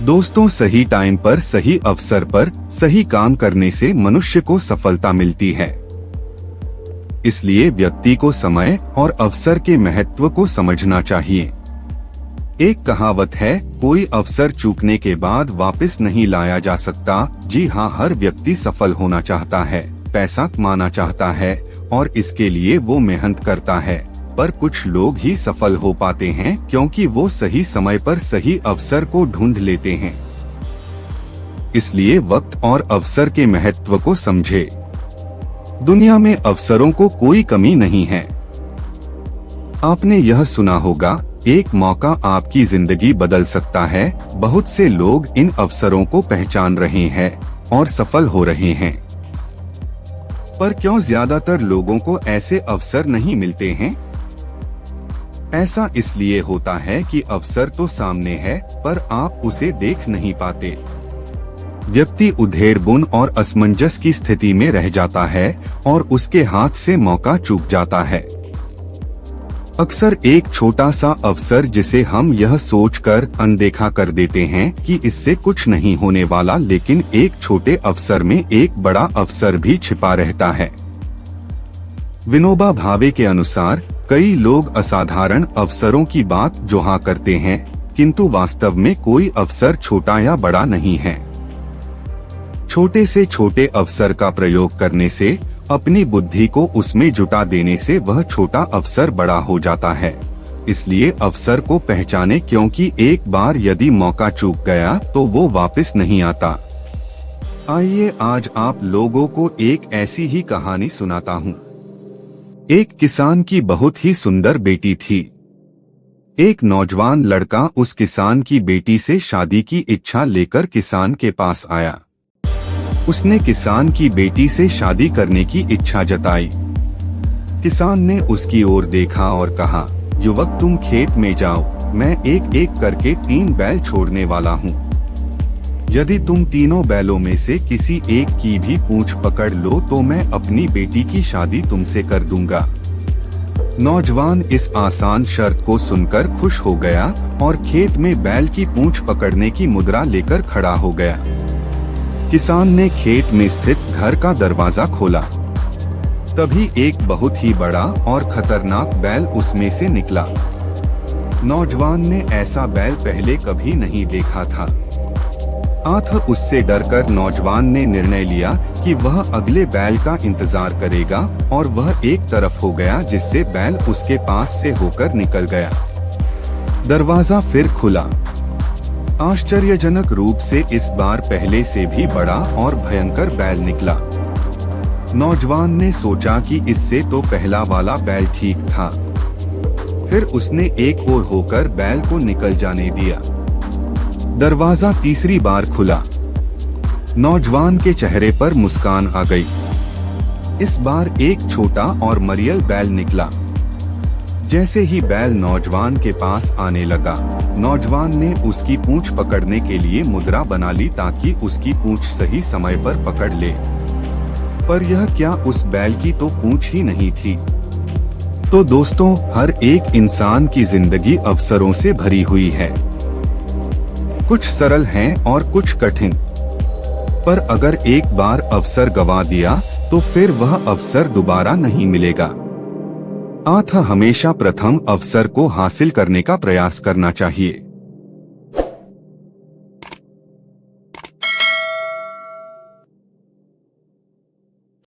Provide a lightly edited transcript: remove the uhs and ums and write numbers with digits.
दोस्तों, सही टाइम पर सही अवसर पर सही काम करने से मनुष्य को सफलता मिलती है। इसलिए व्यक्ति को समय और अवसर के महत्व को समझना चाहिए। एक कहावत है, कोई अवसर चूकने के बाद वापस नहीं लाया जा सकता। जी हाँ, हर व्यक्ति सफल होना चाहता है, पैसा कमाना चाहता है और इसके लिए वो मेहनत करता है, पर कुछ लोग ही सफल हो पाते हैं क्योंकि वो सही समय पर सही अवसर को ढूंढ लेते हैं। इसलिए वक्त और अवसर के महत्व को समझे। दुनिया में अवसरों को कोई कमी नहीं है। आपने यह सुना होगा, एक मौका आपकी जिंदगी बदल सकता है। बहुत से लोग इन अवसरों को पहचान रहे हैं और सफल हो रहे हैं, पर क्यों ज्यादातर लोगों को ऐसे अवसर नहीं मिलते हैं? ऐसा इसलिए होता है कि अवसर तो सामने है, पर आप उसे देख नहीं पाते। व्यक्ति उधेड़-बुन और असमंजस की स्थिति में रह जाता है और उसके हाथ से मौका चूक जाता है। अक्सर एक छोटा सा अवसर जिसे हम यह सोचकर अनदेखा कर देते हैं कि इससे कुछ नहीं होने वाला, लेकिन एक छोटे अवसर में एक बड़ा अवसर भी छिपा रहता है। विनोबा भावे के अनुसार, कई लोग असाधारण अवसरों की बात जो हाँ करते हैं, किंतु वास्तव में कोई अवसर छोटा या बड़ा नहीं है। छोटे से छोटे अवसर का प्रयोग करने से, अपनी बुद्धि को उसमें जुटा देने से वह छोटा अवसर बड़ा हो जाता है। इसलिए अवसर को पहचाने, क्योंकि एक बार यदि मौका चूक गया तो वो वापस नहीं आता। आइए आज आप लोगों को एक ऐसी ही कहानी सुनाता हूँ। एक किसान की बहुत ही सुंदर बेटी थी। एक नौजवान लड़का उस किसान की बेटी से शादी की इच्छा लेकर किसान के पास आया। उसने किसान की बेटी से शादी करने की इच्छा जताई। किसान ने उसकी ओर देखा और कहा, युवक, तुम खेत में जाओ, मैं एक एक करके 3 बैल छोड़ने वाला हूँ। यदि तुम तीनों बैलों में से किसी एक की भी पूंछ पकड़ लो तो मैं अपनी बेटी की शादी तुमसे कर दूंगा। नौजवान इस आसान शर्त को सुनकर खुश हो गया और खेत में बैल की पूंछ पकड़ने की मुद्रा लेकर खड़ा हो गया। किसान ने खेत में स्थित घर का दरवाजा खोला। तभी एक बहुत ही बड़ा और खतरनाक बैल उसमें से निकला। नौजवान ने ऐसा बैल पहले कभी नहीं देखा था। उससे डरकर नौजवान ने निर्णय लिया कि वह अगले बैल का इंतजार करेगा और वह एक तरफ हो गया, जिससे बैल उसके पास से होकर निकल गया। दरवाजा फिर खुला। आश्चर्यजनक रूप से इस बार पहले से भी बड़ा और भयंकर बैल निकला। नौजवान ने सोचा कि इससे तो पहला वाला बैल ठीक था। फिर उसने एक ओर होकर बैल को निकल जाने दिया। दरवाजा तीसरी बार खुला। नौजवान के चेहरे पर मुस्कान आ गई। इस बार एक छोटा और मरियल बैल निकला। जैसे ही बैल नौजवान के पास आने लगा, नौजवान ने उसकी पूंछ पकड़ने के लिए मुद्रा बना ली ताकि उसकी पूंछ सही समय पर पकड़ ले। पर यह क्या, उस बैल की तो पूंछ ही नहीं थी। तो दोस्तों, हर एक इंसान की जिंदगी अवसरों से भरी हुई है। कुछ सरल हैं और कुछ कठिन, पर अगर एक बार अवसर गंवा दिया तो फिर वह अवसर दोबारा नहीं मिलेगा। हमेशा प्रथम अवसर को हासिल करने का प्रयास करना चाहिए।